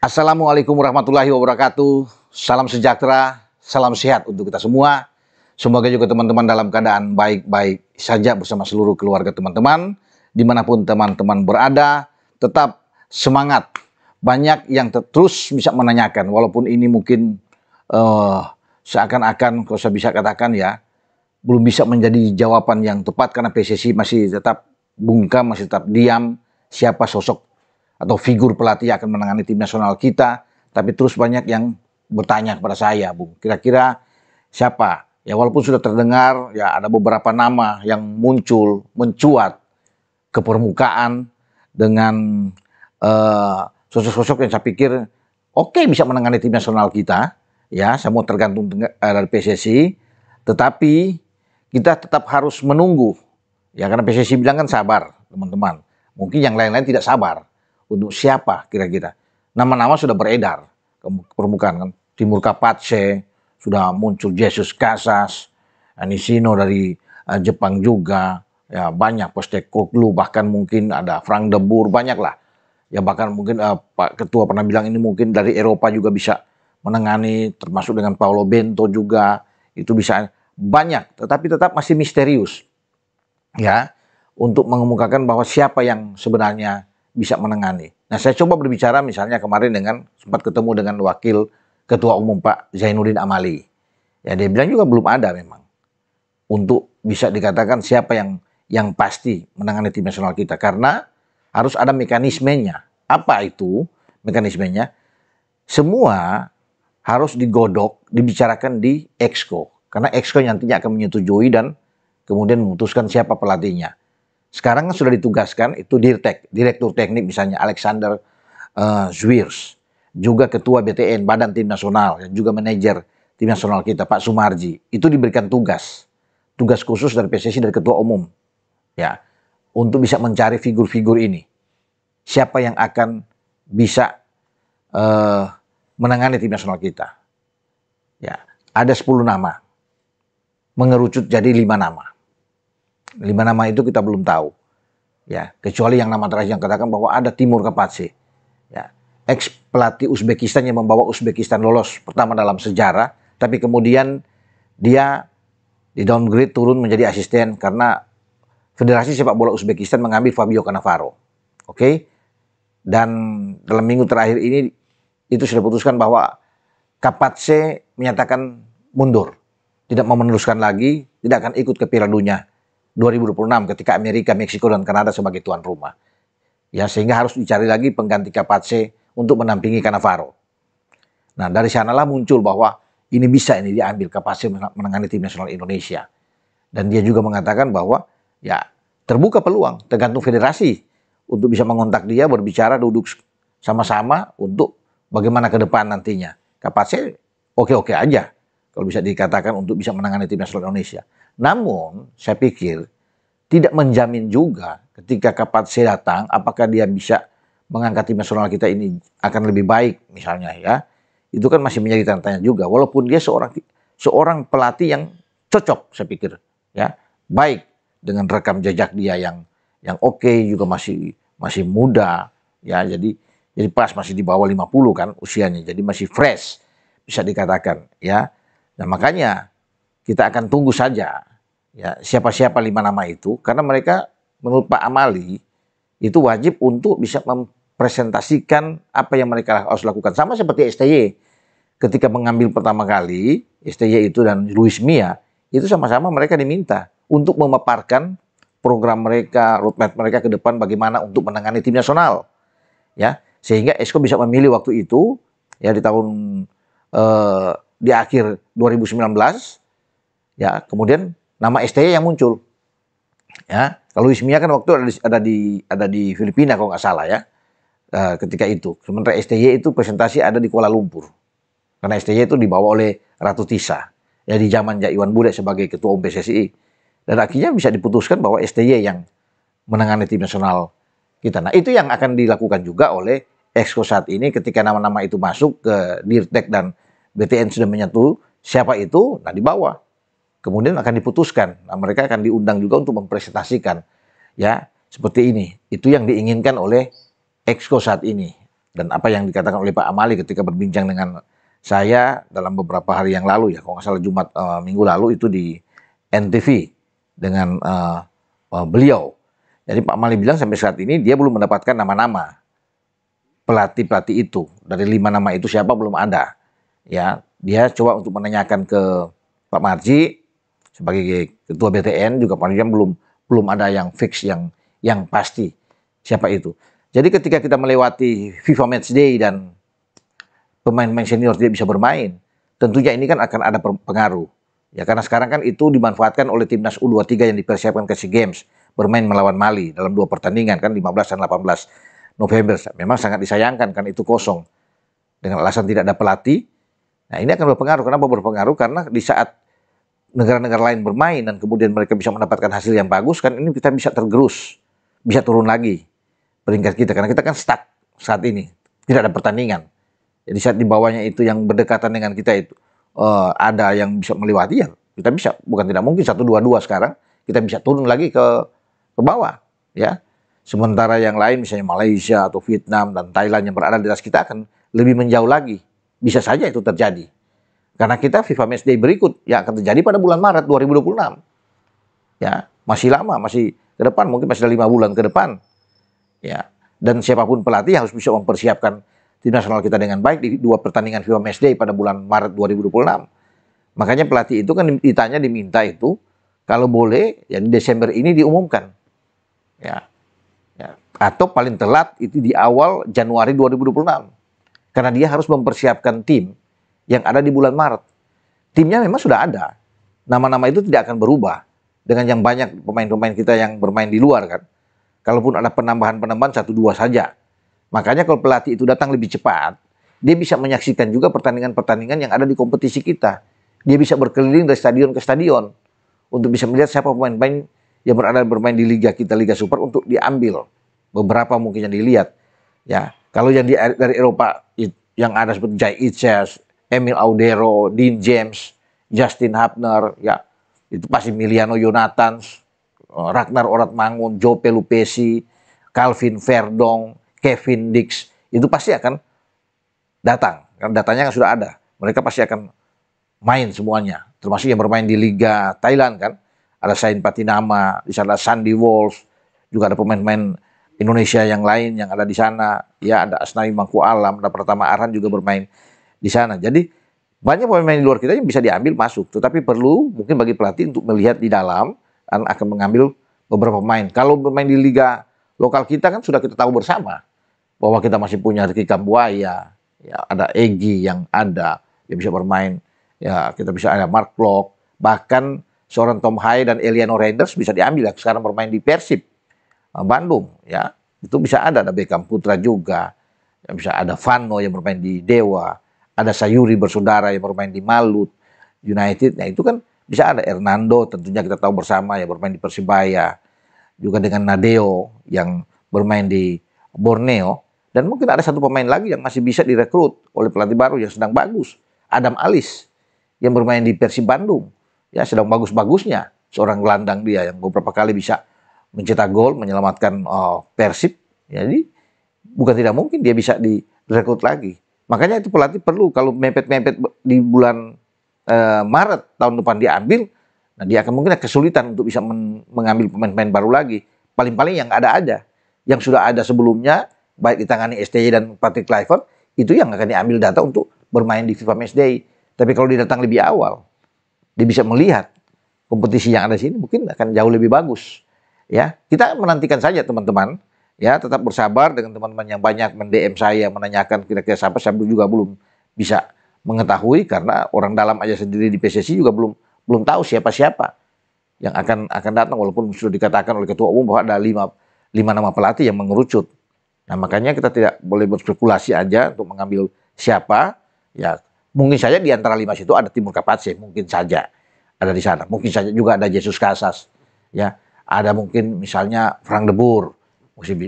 Assalamualaikum warahmatullahi wabarakatuh. Salam sejahtera, salam sehat untuk kita semua. Semoga juga teman-teman dalam keadaan baik-baik saja bersama seluruh keluarga teman-teman. Dimanapun teman-teman berada, tetap semangat. Banyak yang terus bisa menanyakan, walaupun ini mungkin seakan-akan, kalau saya bisa katakan ya, belum bisa menjadi jawaban yang tepat karena PSSI masih tetap bungkam, masih tetap diam siapa sosok atau figur pelatih yang akan menangani tim nasional kita, tapi terus banyak yang bertanya kepada saya, Bung, kira-kira siapa? Ya walaupun sudah terdengar, ya ada beberapa nama yang muncul, mencuat ke permukaan dengan sosok-sosok yang saya pikir oke bisa menangani tim nasional kita, ya semua tergantung dari PSSI, tetapi kita tetap harus menunggu, ya karena PSSI bilang kan sabar, teman-teman. Mungkin yang lain-lain tidak sabar. Untuk siapa kira-kira? Nama-nama sudah beredar ke permukaan kan. Timur Kapatse, sudah muncul Jesus Casas, Nishino dari Jepang juga, ya banyak Postecoglou, bahkan mungkin ada Frank de Boer, banyak lah. Ya bahkan mungkin Pak Ketua pernah bilang ini mungkin dari Eropa juga bisa menangani, termasuk dengan Paulo Bento juga, itu bisa banyak, tetapi tetap masih misterius. Ya, untuk mengemukakan bahwa siapa yang sebenarnya bisa menangani. Nah, saya coba berbicara misalnya kemarin sempat ketemu dengan Wakil Ketua Umum Pak Zainuddin Amali. Ya, dia bilang juga belum ada memang untuk bisa dikatakan siapa yang pasti menangani tim nasional kita, karena harus ada mekanismenya. Apa itu mekanismenya? Semua harus digodok, dibicarakan di Exco, karena Exco nantinya akan menyetujui dan kemudian memutuskan siapa pelatihnya. Sekarang kan sudah ditugaskan itu Direktur Teknik misalnya Alexander Zwiers, juga Ketua BTN Badan Tim Nasional, dan juga manajer tim nasional kita Pak Sumarji. Itu diberikan tugas khusus dari PSSI dari Ketua Umum, ya, untuk bisa mencari figur-figur ini. Siapa yang akan bisa menangani tim nasional kita? Ya, ada 10 nama, mengerucut jadi 5 nama. 5 nama itu kita belum tahu, ya kecuali yang nama terakhir yang katakan bahwa ada Timur Kapatse, ya ex pelatih Uzbekistan yang membawa Uzbekistan lolos pertama dalam sejarah, tapi kemudian dia di downgrade turun menjadi asisten karena Federasi Sepak Bola Uzbekistan mengambil Fabio Cannavaro, oke? Dan dalam minggu terakhir ini itu sudah putuskan bahwa Kapatse menyatakan mundur, tidak mau meneruskan lagi, tidak akan ikut ke Piala Dunia 2026 ketika Amerika, Meksiko, dan Kanada sebagai tuan rumah. Ya, sehingga harus dicari lagi pengganti Kapatse untuk menampingi Cannavaro. Nah, dari sanalah muncul bahwa ini diambil Kapatse menangani tim nasional Indonesia. Dan dia juga mengatakan bahwa ya terbuka peluang, tergantung federasi untuk bisa mengontak dia, berbicara, duduk sama-sama untuk bagaimana ke depan nantinya. Kapatse oke-oke aja kalau bisa dikatakan untuk bisa menangani tim nasional Indonesia. Namun, saya pikir tidak menjamin juga ketika Kapatse datang, apakah dia bisa mengangkat tim nasional kita ini akan lebih baik misalnya ya. Itu kan masih menjadi tanda tanya juga. Walaupun dia seorang pelatih yang cocok, saya pikir ya, baik dengan rekam jejak dia yang oke, juga masih muda ya. Jadi pas masih di bawah 50 kan usianya. Jadi masih fresh bisa dikatakan ya. Nah, makanya kita akan tunggu saja ya siapa-siapa 5 nama itu, karena mereka menurut Pak Amali itu wajib untuk bisa mempresentasikan apa yang mereka harus lakukan. Sama seperti STY ketika mengambil pertama kali, STY itu dan Luis Mia, itu sama-sama mereka diminta untuk memaparkan program mereka, roadmap mereka ke depan bagaimana untuk menangani tim nasional. Ya, sehingga Exco bisa memilih waktu itu ya di tahun di akhir 2019 ya, kemudian nama STY yang muncul. Ya, kalau Luis Mia kan waktu ada di Filipina kalau nggak salah ya. Ketika itu. Sementara STY itu presentasi ada di Kuala Lumpur. Karena STY itu dibawa oleh Ratu Tisa. Ya di zaman Iwan Bule sebagai ketua umum PSSI. Dan akhirnya bisa diputuskan bahwa STY yang menangani tim nasional kita. Nah, itu yang akan dilakukan juga oleh Exco saat ini ketika nama-nama itu masuk ke Dirtek dan BTN sudah menyatu siapa itu, nah dibawa. Kemudian akan diputuskan. Nah, mereka akan diundang juga untuk mempresentasikan ya seperti ini. Itu yang diinginkan oleh Exco saat ini. Dan apa yang dikatakan oleh Pak Amali ketika berbincang dengan saya dalam beberapa hari yang lalu ya, kalau nggak salah Jumat minggu lalu itu di NTV dengan beliau. Jadi Pak Amali bilang sampai saat ini dia belum mendapatkan nama-nama pelatih-pelatih itu. Dari 5 nama itu siapa belum ada. Ya, dia coba untuk menanyakan ke Pak Marji sebagai ketua BTN juga Pak belum ada yang fix yang pasti siapa itu. Jadi ketika kita melewati FIFA Matchday dan pemain-pemain senior tidak bisa bermain, tentunya ini kan akan ada pengaruh. Ya karena sekarang kan itu dimanfaatkan oleh timnas U23 yang dipersiapkan ke SEA Games bermain melawan Mali dalam 2 pertandingan kan 15 dan 18 November. Memang sangat disayangkan kan itu kosong dengan alasan tidak ada pelatih. Nah ini akan berpengaruh. Kenapa berpengaruh? Karena di saat negara-negara lain bermain dan kemudian mereka bisa mendapatkan hasil yang bagus kan ini kita bisa tergerus, bisa turun lagi peringkat kita karena kita kan stuck saat ini tidak ada pertandingan. Jadi saat di bawahnya itu yang berdekatan dengan kita itu ada yang bisa melewati ya kita bisa bukan tidak mungkin 1-2-2 sekarang kita bisa turun lagi ke bawah ya. Sementara yang lain misalnya Malaysia atau Vietnam dan Thailand yang berada di atas kita akan lebih menjauh lagi. Bisa saja itu terjadi. Karena kita FIFA Matchday berikut yang akan terjadi pada bulan Maret 2026. Ya, masih lama, masih ke depan, mungkin masih ada 5 bulan ke depan. Ya, dan siapapun pelatih harus bisa mempersiapkan tim nasional kita dengan baik di 2 pertandingan FIFA Matchday pada bulan Maret 2026. Makanya pelatih itu kan diminta itu kalau boleh ya di Desember ini diumumkan. Ya. Ya, atau paling telat itu di awal Januari 2026. Karena dia harus mempersiapkan tim yang ada di bulan Maret. Timnya memang sudah ada. Nama-nama itu tidak akan berubah. Dengan yang banyak pemain-pemain kita yang bermain di luar kan. Kalaupun ada penambahan-penambahan 1-2 saja. Makanya kalau pelatih itu datang lebih cepat, dia bisa menyaksikan juga pertandingan-pertandingan yang ada di kompetisi kita. Dia bisa berkeliling dari stadion ke stadion. Untuk bisa melihat siapa pemain-pemain yang bermain di Liga kita, Liga Super untuk diambil. Beberapa mungkin yang dilihat. Ya, kalau yang dari Eropa yang ada seperti Jai Itzes, Emil Audero, Dean James, Justin Hapner, ya itu pasti Emiliano Jonathans, Ragnar Oratmangun, Joe Pelupesi, Calvin Verdong, Kevin Dix, itu pasti akan datang. Karena datanya kan sudah ada. Mereka pasti akan main semuanya. Termasuk yang bermain di Liga Thailand kan. Ada Sain Patinama, di sana Sandy Walsh, juga ada pemain-pemain Indonesia yang lain yang ada di sana. Ya ada Asnawi Mangku Alam, ada Pratama Arhan juga bermain di sana. Jadi banyak pemain di luar kita yang bisa diambil masuk. Tetapi perlu mungkin bagi pelatih untuk melihat di dalam dan akan mengambil beberapa pemain. Kalau bermain di liga lokal kita kan sudah kita tahu bersama bahwa kita masih punya Ricky Kambuaya, ya ada Egy yang ada yang bisa bermain. Ya kita bisa ada Mark Klok, bahkan seorang Tom Hai dan Eliano Reinders bisa diambil yang sekarang bermain di Persib Bandung. Ya itu bisa ada Beckham Putra juga, yang bisa ada Vano yang bermain di Dewa. Ada Sayuri bersaudara yang bermain di Malut United. Nah itu kan bisa ada Hernando tentunya kita tahu bersama yang bermain di Persibaya. Juga dengan Nadeo yang bermain di Borneo. Dan mungkin ada satu pemain lagi yang masih bisa direkrut oleh pelatih baru yang sedang bagus. Adam Alis yang bermain di Persib Bandung. Ya sedang bagus-bagusnya. Seorang gelandang dia yang beberapa kali bisa mencetak gol, menyelamatkan Persib. Jadi bukan tidak mungkin dia bisa direkrut lagi. Makanya itu pelatih perlu kalau mepet-mepet di bulan Maret tahun depan diambil, nah dia akan mungkin kesulitan untuk bisa mengambil pemain-pemain baru lagi. Paling-paling yang ada aja, yang sudah ada sebelumnya, baik ditangani STY dan Patrick Kluivert, itu yang akan diambil data untuk bermain di FIFA Matchday. Tapi kalau dia datang lebih awal, dia bisa melihat kompetisi yang ada di sini mungkin akan jauh lebih bagus. Ya, kita menantikan saja teman-teman. Ya, tetap bersabar dengan teman-teman yang banyak men-DM saya, menanyakan kira-kira siapa, saya juga belum bisa mengetahui karena orang dalam aja sendiri di PSSI juga belum tahu siapa-siapa yang akan datang walaupun sudah dikatakan oleh ketua umum bahwa ada 5 nama pelatih yang mengerucut. Nah, makanya kita tidak boleh berspekulasi aja untuk mengambil siapa. Ya, mungkin saja di antara 5 itu ada Timur Kapatse, mungkin saja ada di sana. Mungkin saja juga ada Jesus Casas. Ya, ada mungkin misalnya Frank de Boer.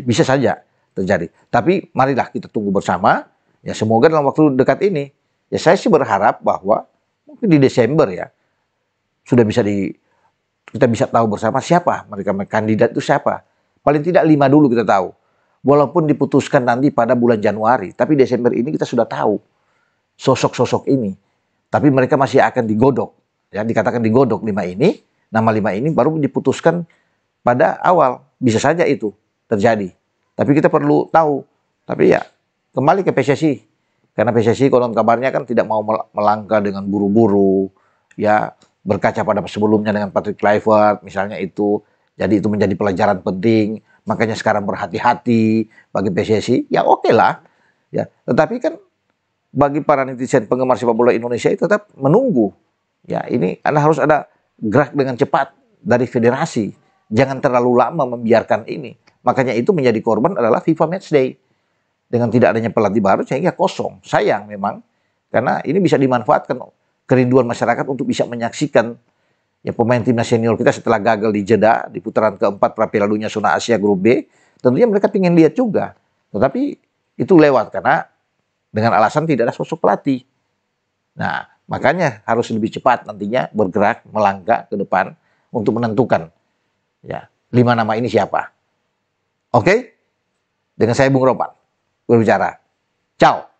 Bisa saja terjadi. Tapi marilah kita tunggu bersama. Ya semoga dalam waktu dekat ini. Ya saya sih berharap bahwa mungkin di Desember ya sudah kita bisa tahu bersama siapa mereka kandidat itu siapa. Paling tidak 5 dulu kita tahu. walaupun diputuskan nanti pada bulan Januari, tapi Desember ini kita sudah tahu sosok-sosok ini. Tapi mereka masih akan digodok. Ya, dikatakan digodok 5 ini, nama 5 ini baru diputuskan pada awal. Bisa saja itu terjadi. Tapi kita perlu tahu. Tapi ya, kembali ke PSSI. Karena PSSI konon kabarnya kan tidak mau melangkah dengan buru-buru. Ya, berkaca pada sebelumnya dengan Patrick Kluivert misalnya itu. Jadi itu menjadi pelajaran penting. Makanya sekarang berhati-hati bagi PSSI. Ya oke lah. Ya, tetapi kan bagi para netizen penggemar sepak bola Indonesia itu tetap menunggu. Ya, ini harus ada gerak dengan cepat dari federasi. Jangan terlalu lama membiarkan ini. Makanya itu menjadi korban adalah FIFA Matchday. Dengan tidak adanya pelatih baru sehingga kosong. Sayang memang. Karena ini bisa dimanfaatkan kerinduan masyarakat untuk bisa menyaksikan ya pemain timnas senior kita setelah gagal di Jeddah di putaran keempat pra Piala Dunia Zona Asia Grup B. Tentunya mereka ingin lihat juga. Tetapi itu lewat karena dengan alasan tidak ada sosok pelatih. Nah, makanya harus lebih cepat nantinya bergerak melangkah ke depan untuk menentukan ya 5 nama ini siapa. Oke? Dengan saya Bung Ropan berbicara. Ciao.